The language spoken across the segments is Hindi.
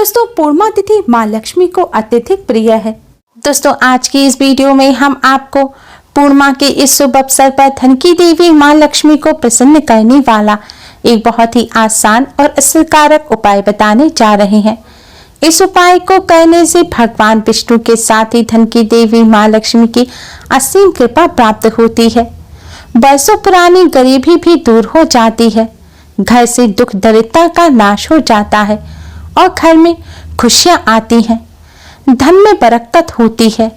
दोस्तों पूर्णिमा तिथि माँ लक्ष्मी को अत्यधिक प्रिय है। दोस्तों आज की इस वीडियो में हम आपको पूर्णिमा के इस शुभ अवसर पर धन की देवी माँ लक्ष्मी को प्रसन्न करने वाला एक बहुत ही आसान और असरकारक उपाय बताने जा रहे हैं। इस उपाय को करने से भगवान विष्णु के साथ ही धन की देवी माँ लक्ष्मी की असीम कृपा प्राप्त होती है। बरसों पुरानी गरीबी भी दूर हो जाती है, घर से दुख दरिद्रता का नाश हो जाता है और घर में खुशियां आती हैं, धन में बरकत होती है,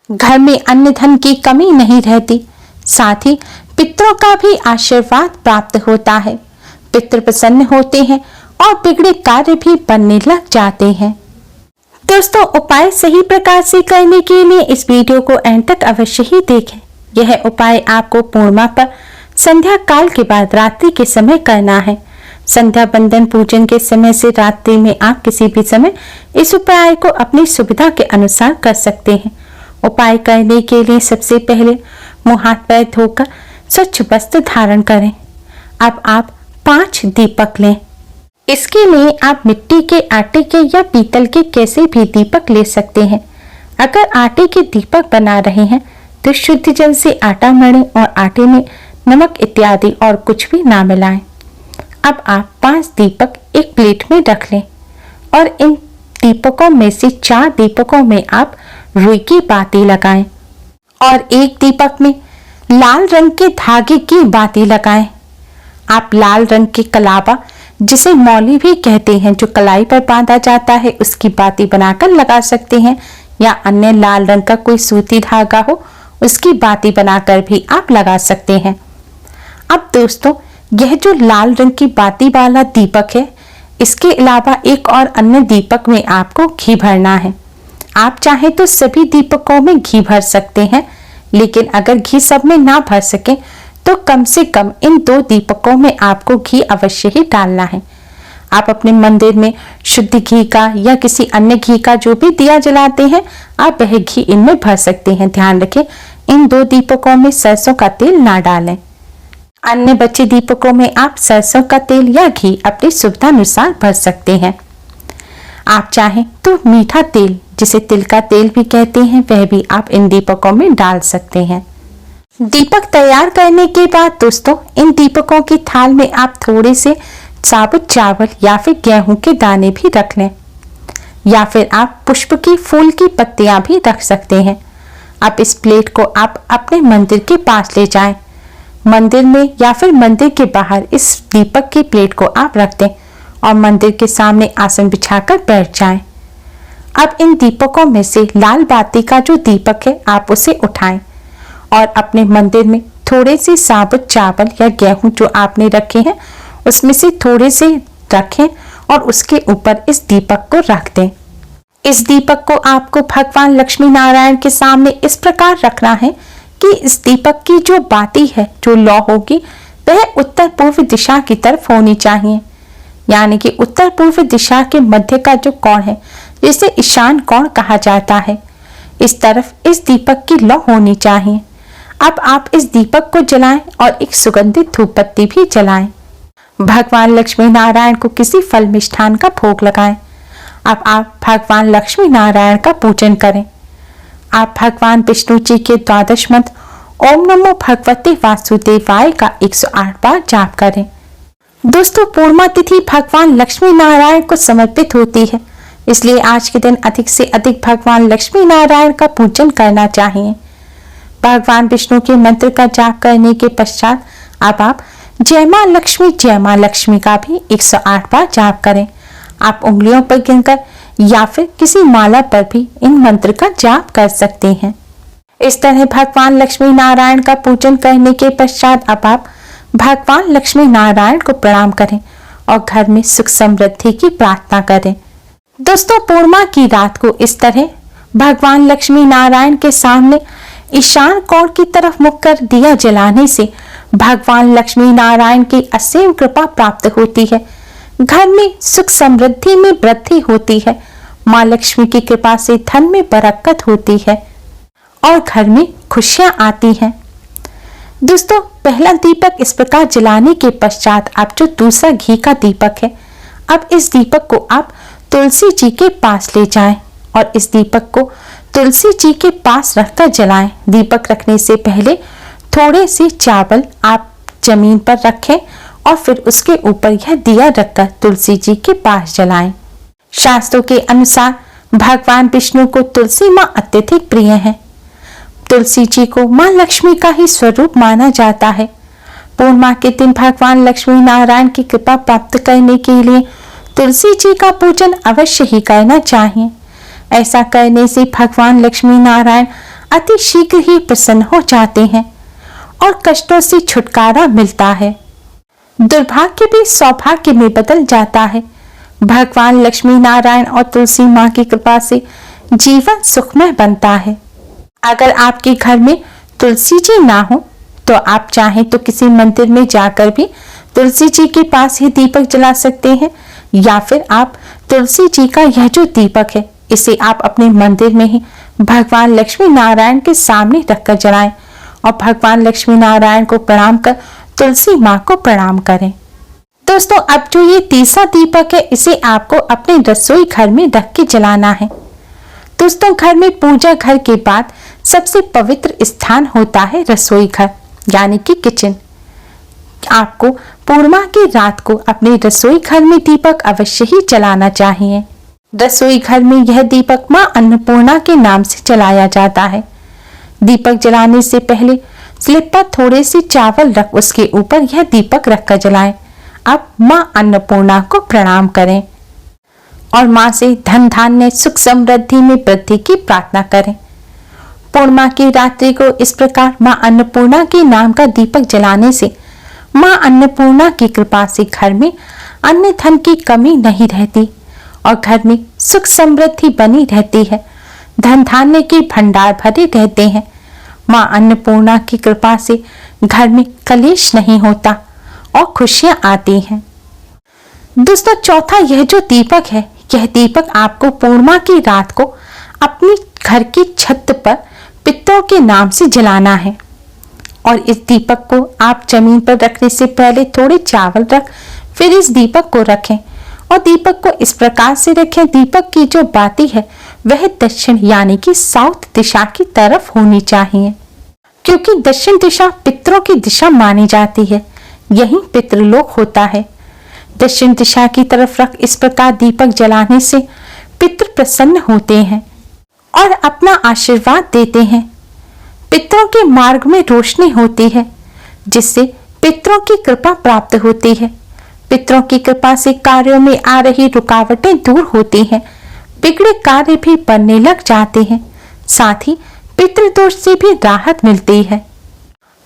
घर में अन्न धन की कमी नहीं रहती, साथ ही पितरों का भी आशीर्वाद प्राप्त होता है। पितृ प्रसन्न होते हैं और बिगड़े कार्य भी बनने लग जाते हैं। दोस्तों उपाय सही प्रकार से करने के लिए इस वीडियो को एंड तक अवश्य ही देखें। यह उपाय आपको पूर्णिमा पर संध्या काल के बाद रात्रि के समय करना है। संध्या बंदन पूजन के समय से रात्रि में आप किसी भी समय इस उपाय को अपनी सुविधा के अनुसार कर सकते हैं। उपाय करने के लिए सबसे पहले मुंह हाथ पैर धोकर स्वच्छ वस्त्र धारण करें। अब आप 5 दीपक लें। इसके लिए आप मिट्टी के, आटे के या पीतल के कैसे भी दीपक ले सकते हैं। अगर आटे के दीपक बना रहे हैं तो शुद्ध जल से आटा मढ़ें और आटे में नमक इत्यादि और कुछ भी ना मिलाएं। अब आप 5 दीपक एक प्लेट में रख लें और इन दीपकों में से 4 दीपकों में आप रुई की बाती लगाएं और एक दीपक में लाल रंग के धागे की बाती लगाएं। आप लाल रंग के कलावा, जिसे मौली भी कहते हैं, जो कलाई पर बांधा जाता है, उसकी बाती बनाकर लगा सकते हैं या अन्य लाल रंग का कोई सूती धागा हो उसकी बाती बनाकर भी आप लगा सकते हैं। अब दोस्तों यह जो लाल रंग की बाती वाला दीपक है, इसके अलावा एक और अन्य दीपक में आपको घी भरना है। आप चाहे तो सभी दीपकों में घी भर सकते हैं, लेकिन अगर घी सब में ना भर सके तो कम से कम इन 2 दीपकों में आपको घी अवश्य ही डालना है। आप अपने मंदिर में शुद्ध घी का या किसी अन्य घी का जो भी दिया जलाते हैं, आप वह घी इनमें भर सकते हैं। ध्यान रखें इन 2 दीपकों में सरसों का तेल ना डालें। अन्य बचे दीपकों में आप सरसों का तेल या घी अपनी सुविधा अनुसार भर सकते हैं। आप चाहें तो मीठा तेल, जिसे तिल का तेल भी कहते हैं, वह भी आप इन दीपकों में डाल सकते हैं। दीपक तैयार करने के बाद दोस्तों इन दीपकों की थाल में आप थोड़े से साबुत चावल या फिर गेहूं के दाने भी रख लें, या फिर आप पुष्प की फूल की पत्तियां भी रख सकते हैं। अब इस प्लेट को आप अपने मंदिर के पास ले जाएं। मंदिर में या फिर मंदिर के बाहर इस दीपक की प्लेट को आप रख दें और मंदिर के सामने आसन बिछाकर बैठ जाएं। अब इन दीपकों में से लाल बाती का जो दीपक है आप उसे उठाएं और अपने मंदिर में थोड़े से साबुत चावल या गेहूं जो आपने रखे हैं उसमें से थोड़े से रखें और उसके ऊपर इस दीपक को रख दें। इस दीपक को आपको भगवान लक्ष्मी नारायण के सामने इस प्रकार रखना है कि इस दीपक की जो बाती है, जो लौ होगी, वह उत्तर पूर्व दिशा की तरफ होनी चाहिए। यानी कि उत्तर पूर्व दिशा के मध्य का जो कोण है, जिसे ईशान कोण कहा जाता है, इस तरफ इस दीपक की लौ होनी चाहिए। अब आप इस दीपक को जलाएं और एक सुगंधित धूप बत्ती भी जलाएं। भगवान लक्ष्मी नारायण को किसी फल मिष्ठान का भोग लगाएं। अब आप भगवान लक्ष्मी नारायण का पूजन करें। आप भगवान विष्णु जी के 12 मंत्र ओम नमो भगवते वासुदेवाय का 108 बार जाप करें। दोस्तों पूर्णिमा तिथि भगवान लक्ष्मी नारायण को समर्पित होती है, इसलिए आज के दिन अधिक से अधिक भगवान लक्ष्मी नारायण का पूजन करना चाहिए। भगवान विष्णु के मंत्र का जाप करने के पश्चात अब आप जय मां लक्ष्मी का भी 108 बार जाप करें। आप उंगलियों पर गिनकर या फिर किसी माला पर भी इन मंत्र का जाप कर सकते हैं। इस तरह भगवान लक्ष्मी नारायण का पूजन करने के पश्चात अब आप भगवान लक्ष्मी नारायण को प्रणाम करें और घर में सुख समृद्धि की प्रार्थना करें। दोस्तों पूर्णिमा की रात को इस तरह भगवान लक्ष्मी नारायण के सामने ईशान कोण की तरफ मुख कर दिया जलाने से भगवान लक्ष्मी नारायण की असीम कृपा प्राप्त होती है। घर में सुख समृद्धि में वृद्धि होती है। माँ लक्ष्मी की कृपा से धन में बरकत होती है और घर में खुशियां आती हैं। दोस्तों पहला दीपक इस प्रकार जलाने के पश्चात अब जो दूसरा घी का दीपक है, अब इस दीपक को आप तुलसी जी के पास ले जाएं और इस दीपक को तुलसी जी के पास रखकर जलाएं। दीपक रखने से पहले थोड़े से चावल आप जमीन पर रखें और फिर उसके ऊपर यह दिया रखकर तुलसी जी के पास जलाएं। शास्त्रों के अनुसार भगवान विष्णु को तुलसी माँ अत्यधिक प्रिय है। तुलसी जी को माँ लक्ष्मी का ही स्वरूप माना जाता है। पूर्णिमा के दिन भगवान लक्ष्मी नारायण की कृपा प्राप्त करने के लिए तुलसी जी का पूजन अवश्य ही करना चाहिए। ऐसा करने से भगवान लक्ष्मी नारायण अति शीघ्र ही प्रसन्न हो जाते हैं और कष्टों से छुटकारा मिलता है। दुर्भाग्य भी सौभाग्य में बदल जाता है। भगवान लक्ष्मी नारायण और तुलसी माँ की कृपा से जीवन सुखमय बनता है। अगर आपके घर में तुलसी जी ना हो तो आप चाहें तो किसी मंदिर में जाकर भी तुलसी जी के पास ही दीपक जला सकते हैं, या फिर आप तुलसी जी का यह जो दीपक है इसे आप अपने मंदिर में ही भगवान लक्ष्मी नारायण के सामने रखकर जलाएं और भगवान लक्ष्मी नारायण को प्रणाम कर तुलसी माँ को प्रणाम करें। दोस्तों, अब जो ये तीसरा दीपक है इसे आपको अपने रसोई घर में रख के जलाना है। दोस्तों, घर में पूजा घर के बाद सबसे पवित्र स्थान होता है रसोई घर यानी कि किचन। आपको पूर्णिमा की रात को अपने रसोई घर में दीपक अवश्य ही जलाना चाहिए। रसोई घर में यह दीपक माँ अन्नपूर्णा के नाम से जलाया जाता है। दीपक जलाने से पहले स्लिप पर थोड़े से चावल रख उसके ऊपर यह दीपक रखकर जलाएं। अब माँ अन्नपूर्णा को प्रणाम करें और माँ से धन धान्य सुख समृद्धि में वृद्धि की प्रार्थना करें। पूर्णिमा की रात्रि को इस प्रकार माँ अन्नपूर्णा के नाम का दीपक जलाने से माँ अन्नपूर्णा की कृपा से घर में अन्न धन की कमी नहीं रहती और घर में सुख समृद्धि बनी रहती है। धन धान्य के भंडार भरे रहते हैं। माँ अन्नपूर्णा की कृपा से घर में कलेश नहीं होता और खुशियां आती हैं। दोस्तों, चौथा यह जो दीपक है यह दीपक आपको पूर्णिमा की रात को अपनी घर की छत पर पितरों के नाम से जलाना है और इस दीपक को आप जमीन पर रखने से पहले थोड़े चावल रख फिर इस दीपक को रखें और दीपक को इस प्रकार से रखें। दीपक की जो बाती है वह दक्षिण यानी कि साउथ दिशा की तरफ होनी चाहिए, क्योंकि दक्षिण दिशा पितरों की दिशा मानी जाती है। यही पितृलोक होता है। दक्षिण दिशा की तरफ रख इस प्रकार दीपक जलाने से पितृ प्रसन्न होते हैं और अपना आशीर्वाद देते हैं। पितरों के मार्ग में रोशनी होती है जिससे पितरों की कृपा प्राप्त होती है। पितरों की कृपा से कार्यों में आ रही रुकावटें दूर होती हैं। बिगड़े कार्य भी बनने लग जाते हैं। साथ ही पितृदोष से भी राहत मिलती है।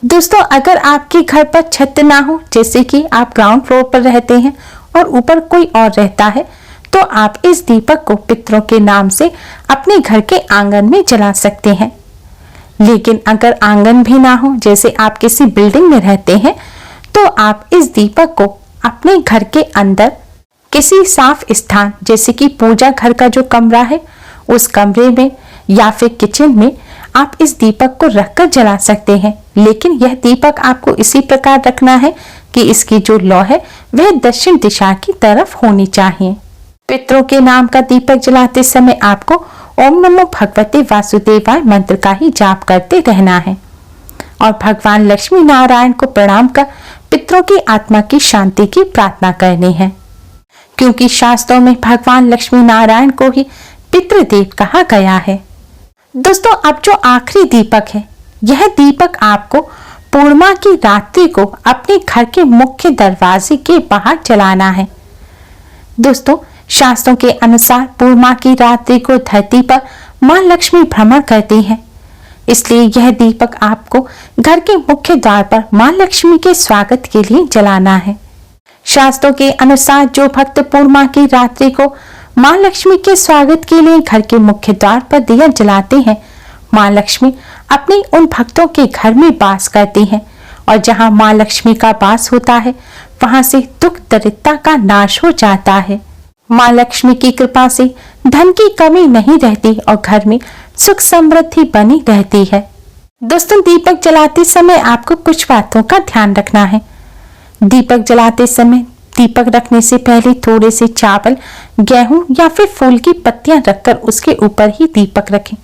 दोस्तों, अगर आपके घर पर छत ना हो, जैसे कि आप ग्राउंड फ्लोर पर रहते हैं और ऊपर कोई और रहता है, तो आप इस दीपक को पितरों के नाम से अपने घर के आंगन में जला सकते हैं। लेकिन अगर आंगन भी ना हो, जैसे आप किसी बिल्डिंग में रहते हैं, तो आप इस दीपक को अपने घर के अंदर किसी साफ स्थान जैसे कि पूजा घर का जो कमरा है उस कमरे में या फिर किचन में आप इस दीपक को रखकर जला सकते हैं। लेकिन यह दीपक आपको इसी प्रकार रखना है कि इसकी जो लौ है वह दक्षिण दिशा की तरफ होनी चाहिए। पितरों के नाम का दीपक जलाते समय आपको ओम नमो भगवते वासुदेवाय मंत्र का ही जाप करते रहना है और भगवान लक्ष्मी नारायण को प्रणाम कर पितरों की आत्मा की शांति की प्रार्थना करनी है, क्योंकि शास्त्रों में भगवान लक्ष्मी नारायण को ही पितृदेव कहा गया है। दोस्तों, अब जो आखिरी दीपक है यह दीपक आपको पूर्णिमा की रात्रि को अपने घर के मुख्य दरवाजे के बाहर जलाना है। दोस्तों, शास्त्रों के अनुसार पूर्णिमा की रात्रि को धरती पर मां लक्ष्मी भ्रमण करती है, इसलिए यह दीपक आपको घर के मुख्य द्वार पर मां लक्ष्मी के स्वागत के लिए जलाना है। शास्त्रों के अनुसार जो भक्त पूर्णिमा की रात्रि को मां लक्ष्मी के स्वागत के लिए घर के मुख्य द्वार पर दिया जलाते हैं, मां लक्ष्मी अपने उन भक्तों के घर में वास करती हैं और जहां मां लक्ष्मी का वास होता है वहां से दुख दरिद्रता का नाश हो जाता है। मां लक्ष्मी की कृपा से धन की कमी नहीं रहती और घर में सुख समृद्धि बनी रहती है। दोस्तों, दीपक जलाते समय आपको कुछ बातों का ध्यान रखना है। दीपक जलाते समय दीपक रखने से पहले थोड़े से चावल, गेहूं या फिर फूल की पत्तियां रखकर उसके ऊपर ही दीपक रखें।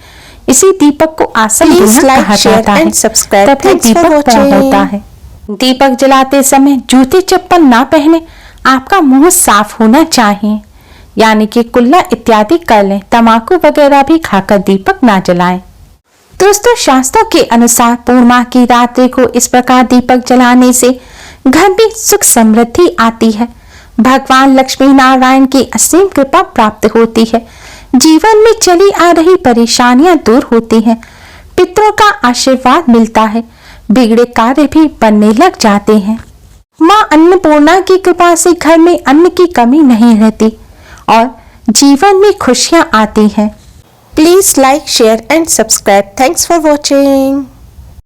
इसी दीपक को आसन कहा जाता है, तभी दीपक बड़ा होता है। दीपक जलाते समय जूते चप्पल ना पहने, आपका मुंह साफ होना चाहिए, यानी कि कुल्ला इत्यादि कर लें। तंबाकू वगैरह भी खाकर दीपक ना जलाएं। दोस्तों, शास्त्रों के अनुसार पूर्णिमा की रात्रि को इस प्रकार दीपक जलाने से घर में सुख समृद्धि आती है, भगवान लक्ष्मी नारायण की असीम कृपा प्राप्त होती है, जीवन में चली आ रही परेशानियां दूर होती हैं, पितरों का आशीर्वाद मिलता है, बिगड़े कार्य भी बनने लग जाते हैं। माँ अन्नपूर्णा की कृपा से घर में अन्न की कमी नहीं रहती और जीवन में खुशियां आती हैं। Please like, share and subscribe. Thanks for watching.